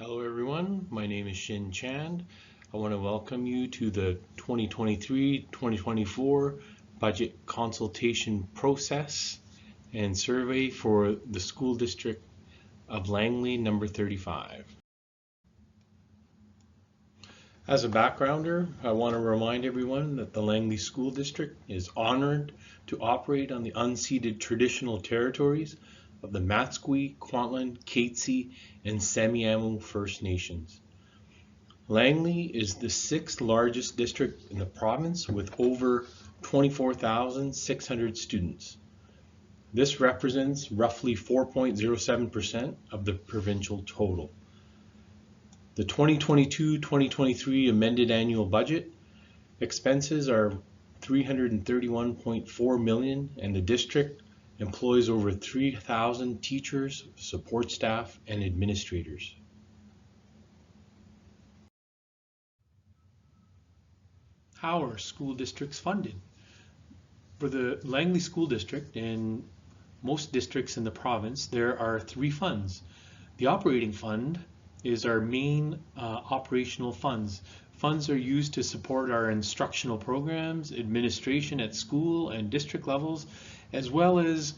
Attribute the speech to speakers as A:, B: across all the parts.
A: Hello everyone, my name is Shin Chand. I want to welcome you to the 2023-2024 budget consultation process and survey for the school district of Langley number 35. As a backgrounder, I want to remind everyone that the Langley School District is honored to operate on the unceded traditional territories of the Matsqui, Kwantlen, Katzie, and Semiahmoo First Nations. Langley is the sixth largest district in the province with over 24,600 students. This represents roughly 4.07% of the provincial total. The 2022-2023 amended annual budget expenses are $331.4 million, and the district employs over 3,000 teachers, support staff, and administrators. How are school districts funded? For the Langley School District and most districts in the province, there are three funds. The operating fund is our main operational funds. Funds are used to support our instructional programs, administration at school and district levels, as well as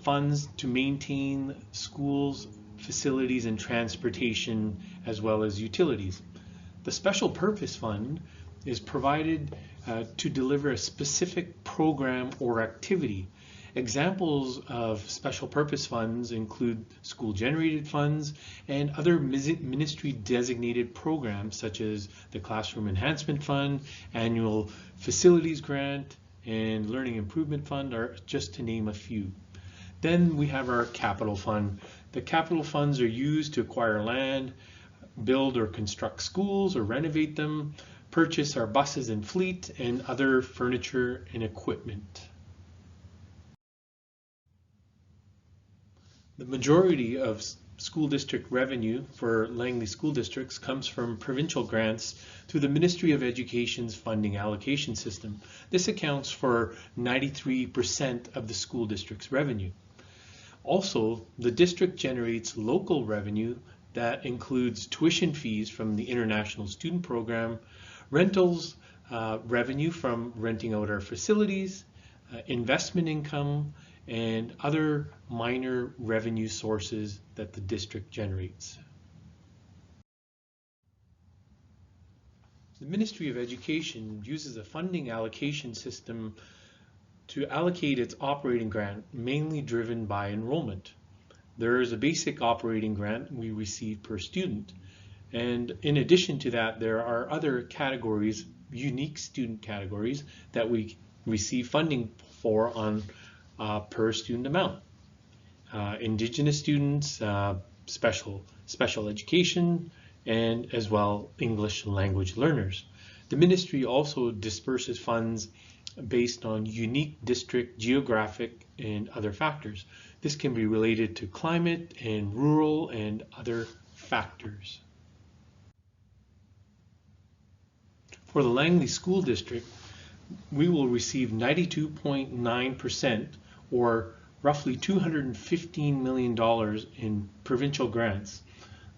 A: funds to maintain schools, facilities, and transportation, as well as utilities. The special purpose fund is provided to deliver a specific program or activity. Examples of special purpose funds include school generated funds and other ministry designated programs such as the Classroom Enhancement Fund, Annual Facilities Grant, and Learning Improvement Fund are just to name a few. Then we have our capital fund. The capital funds are used to acquire land, build or construct schools or renovate them, purchase our buses and fleet, and other furniture and equipment. The majority of school district revenue for Langley school districts comes from provincial grants through the Ministry of Education's funding allocation system. This accounts for 93% of the school district's revenue. Also, the district generates local revenue that includes tuition fees from the International Student Program, rentals revenue from renting out our facilities, investment income, and other minor revenue sources that the district generates. The Ministry of Education uses a funding allocation system to allocate its operating grant, mainly driven by enrollment. There is a basic operating grant we receive per student, and in addition to that, there are other categories, unique student categories, that we receive funding for on per student amount. Indigenous students, special education, and as well English language learners. The ministry also disperses funds based on unique district, geographic, and other factors. This can be related to climate and rural and other factors. For the Langley School District, we will receive 92.9% or roughly $215 million in provincial grants.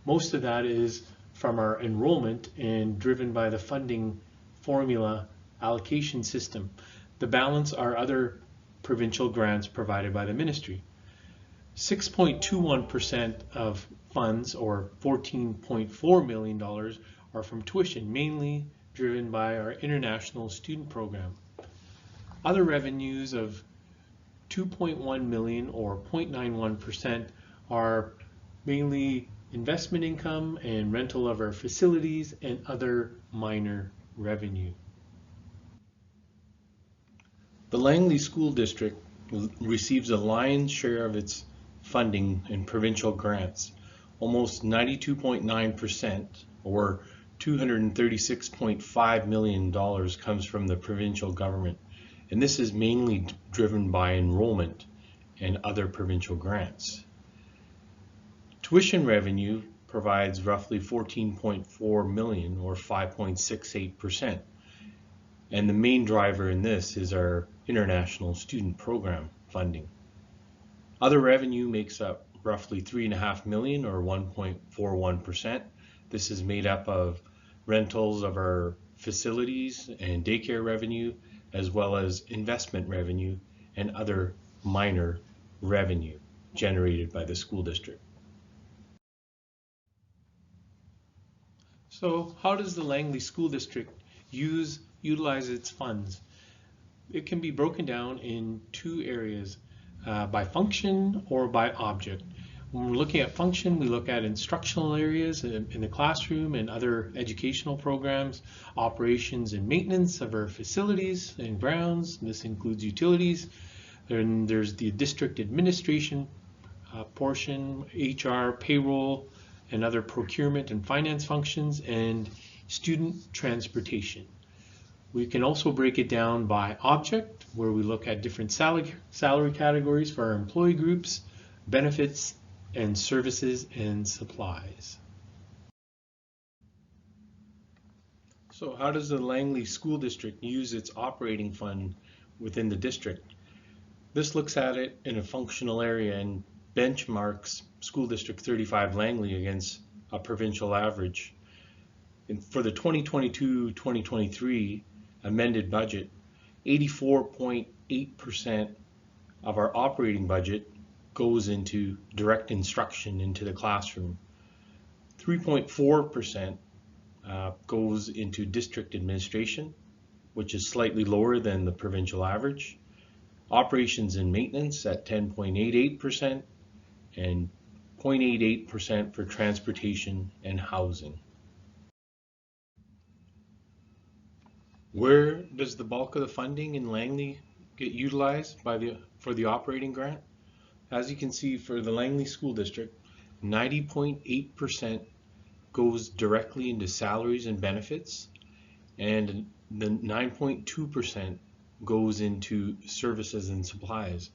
A: Most of that is from our enrollment and driven by the funding formula allocation system. The balance are other provincial grants provided by the ministry. 6.21% of funds, or $14.4 million, are from tuition, mainly driven by our international student program. Other revenues of 2.1 million, or 0.91%, are mainly investment income and rental of our facilities and other minor revenue. The Langley School District receives a lion's share of its funding in provincial grants. Almost 92.9%, or $236.5 million, comes from the provincial government, and this is mainly driven by enrollment and other provincial grants. Tuition revenue provides roughly $14.4 million, or 5.68%, and the main driver in this is our international student program funding. Other revenue makes up roughly $3.5 million or 1.41%. This is made up of rentals of our facilities and daycare revenue, as well as investment revenue and other minor revenue generated by the school district. So how does the Langley School District utilize its funds? It can be broken down in two areas, by function or by object. When we're looking at function, we look at instructional areas in the classroom and other educational programs, operations and maintenance of our facilities and grounds. This includes utilities. Then there's the district administration portion, HR, payroll, and other procurement and finance functions, and student transportation. We can also break it down by object, where we look at different salary categories for our employee groups, benefits, and services and supplies. So how does the Langley School District use its operating fund within the district? This looks at it in a functional area and benchmarks School District 35 Langley against a provincial average. And for the 2022-2023 amended budget, 84.8% of our operating budget goes into direct instruction into the classroom. 3.4% goes into district administration, which is slightly lower than the provincial average. Operations and maintenance at 10.88%, and 0.88% for transportation and housing. Where does the bulk of the funding in Langley get utilized for the operating grant? As you can see, for the Langley School District, 90.8% goes directly into salaries and benefits, and the 9.2% goes into services and supplies.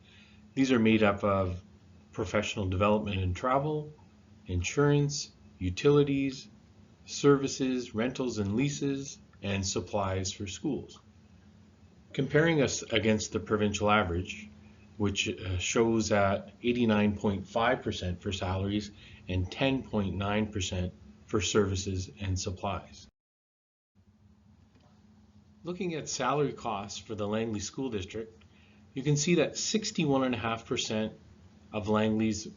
A: These are made up of professional development and travel, insurance, utilities, services, rentals and leases, and supplies for schools. Comparing us against the provincial average, which shows at 89.5% for salaries and 10.9% for services and supplies. Looking at salary costs for the Langley School District, you can see that 61.5% of Langley's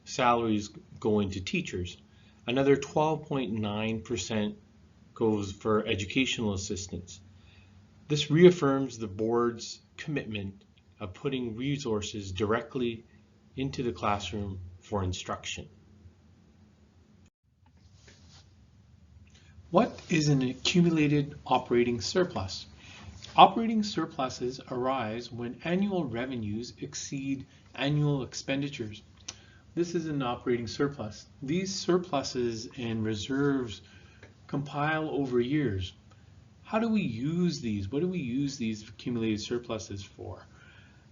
A: salaries go into teachers. Another 12.9% goes for educational assistants. This reaffirms the board's commitment of putting resources directly into the classroom for instruction. What is an accumulated operating surplus? Operating surpluses arise when annual revenues exceed annual expenditures. This is an operating surplus. These surpluses and reserves compile over years. How do we use these? What do we use these accumulated surpluses for?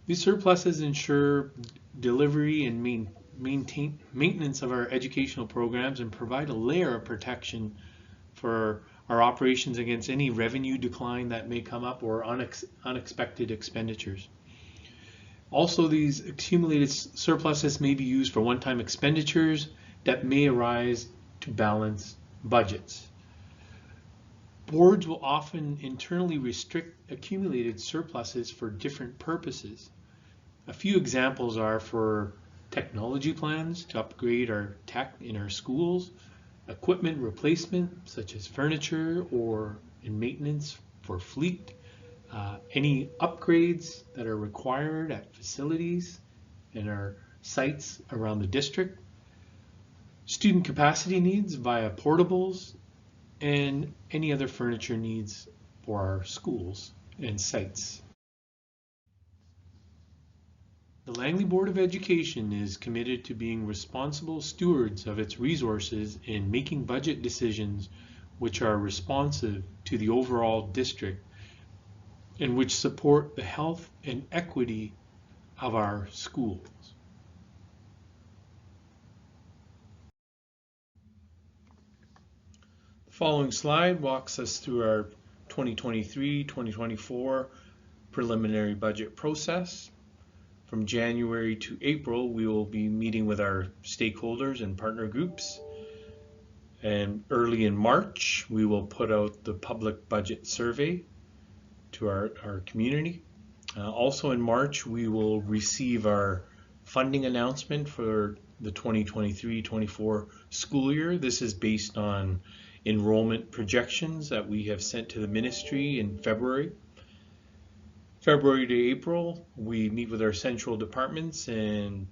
A: These surpluses ensure delivery and maintenance of our educational programs and provide a layer of protection for our operations against any revenue decline that may come up or unexpected expenditures. Also, these accumulated surpluses may be used for one-time expenditures that may arise to balance budgets. Boards will often internally restrict accumulated surpluses for different purposes. A few examples are for technology plans to upgrade our tech in our schools, equipment replacement such as furniture or in maintenance for fleet, any upgrades that are required at facilities and our sites around the district, student capacity needs via portables, and any other furniture needs for our schools and sites. The Langley Board of Education is committed to being responsible stewards of its resources in making budget decisions which are responsive to the overall district and which support the health and equity of our schools. The following slide walks us through our 2023-2024 preliminary budget process. From January to April, we will be meeting with our stakeholders and partner groups. And early in March, we will put out the public budget survey to our community. Also in March, we will receive our funding announcement for the 2023-24 school year. This is based on enrollment projections that we have sent to the ministry in February. February to April, we meet with our central departments and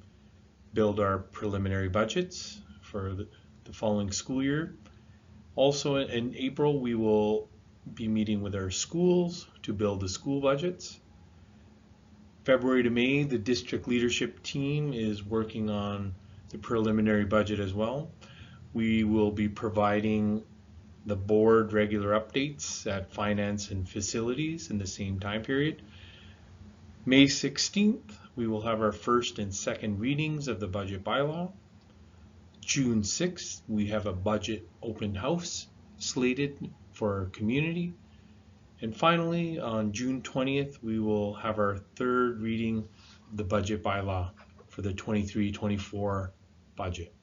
A: build our preliminary budgets for the following school year. Also in April, we will be meeting with our schools to build the school budgets. February to May, the district leadership team is working on the preliminary budget as well. We will be providing the board regular updates at finance and facilities in the same time period. May 16th, we will have our first and second readings of the budget bylaw. June 6th, we have a budget open house slated for our community. And finally, on June 20th, we will have our third reading of the budget bylaw for the 23-24 budget.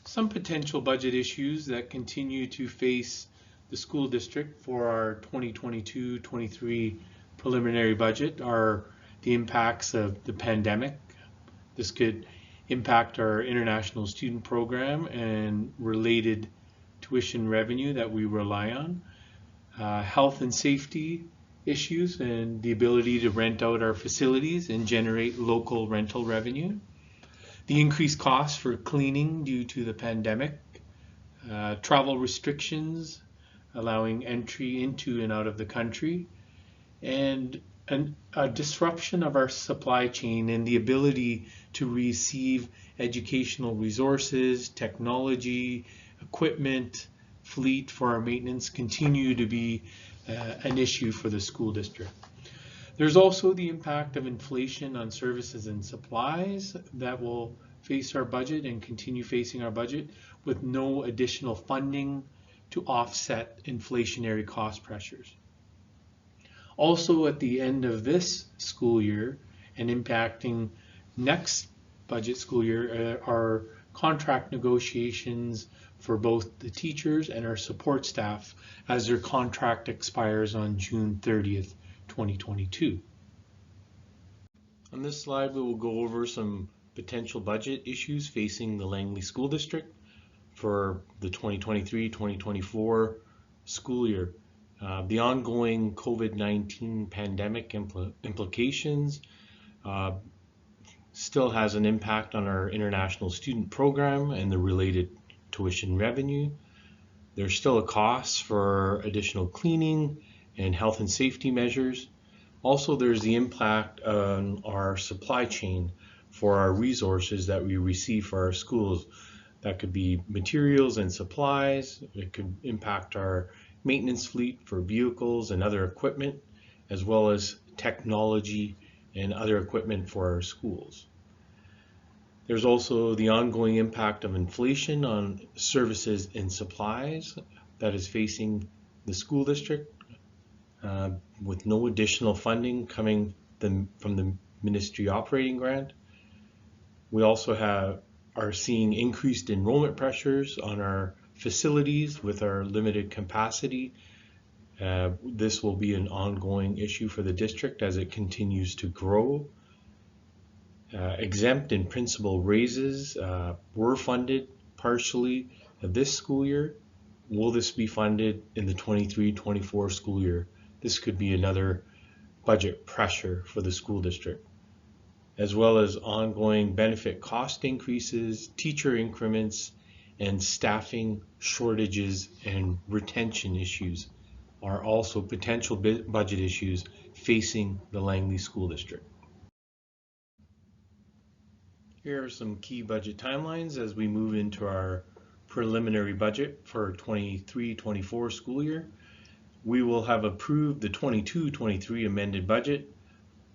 A: Some potential budget issues that continue to face the school district for our 2022-23 preliminary budget are the impacts of the pandemic. This could impact our international student program and related tuition revenue that we rely on, health and safety issues and the ability to rent out our facilities and generate local rental revenue, the increased costs for cleaning due to the pandemic, travel restrictions allowing entry into and out of the country, and a disruption of our supply chain and the ability to receive educational resources, technology, equipment, fleet for our maintenance continue to be an issue for the school district. There's also the impact of inflation on services and supplies that will face our budget and continue facing our budget with no additional funding to offset inflationary cost pressures. Also at the end of this school year and impacting next budget school year are contract negotiations for both the teachers and our support staff as their contract expires on June 30th, 2022. On this slide, we will go over some potential budget issues facing the Langley School District for the 2023-2024 school year. The ongoing COVID-19 pandemic implications still has an impact on our international student program and the related tuition revenue. There's still a cost for additional cleaning and health and safety measures. Also, there's the impact on our supply chain for our resources that we receive for our schools. That could be materials and supplies. It could impact our maintenance fleet for vehicles and other equipment, as well as technology and other equipment for our schools. There's also the ongoing impact of inflation on services and supplies that is facing the school district with no additional funding coming from the ministry operating grant. We also are seeing increased enrollment pressures on our facilities with our limited capacity. This will be an ongoing issue for the district as it continues to grow. Exempt and principal raises were funded partially this school year. Will this be funded in the 23-24 school year? This could be another budget pressure for the school district, as well as ongoing benefit cost increases, teacher increments, and staffing shortages and retention issues are also potential budget issues facing the Langley School District. Here are some key budget timelines as we move into our preliminary budget for 23-24 school year. We will have approved the 22-23 amended budget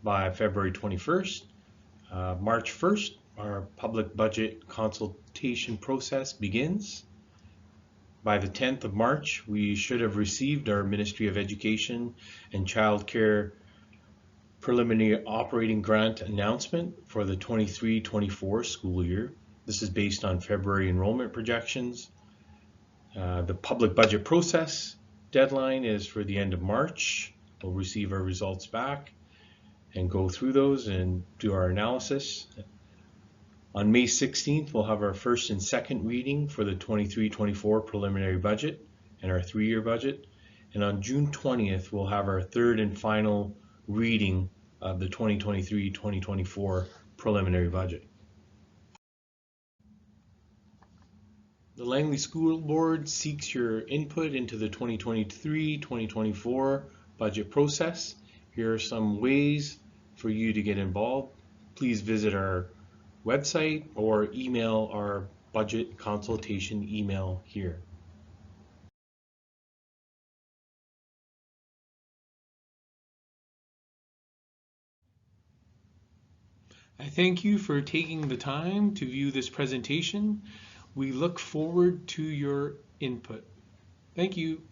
A: by February 21st. March 1st, our public budget consultation process begins. By the 10th of March, we should have received our Ministry of Education and Child Care preliminary operating grant announcement for the 23-24 school year. This is based on February enrollment projections. The public budget process deadline is for the end of March. We'll receive our results back and go through those and do our analysis. On May 16th, we'll have our first and second reading for the 23-24 preliminary budget and our 3-year budget. And on June 20th, we'll have our third and final reading of the 2023-2024 preliminary budget. The Langley School Board seeks your input into the 2023-2024 budget process. Here are some ways for you to get involved. Please visit our website or email our budget consultation email here. I thank you for taking the time to view this presentation. We look forward to your input. Thank you.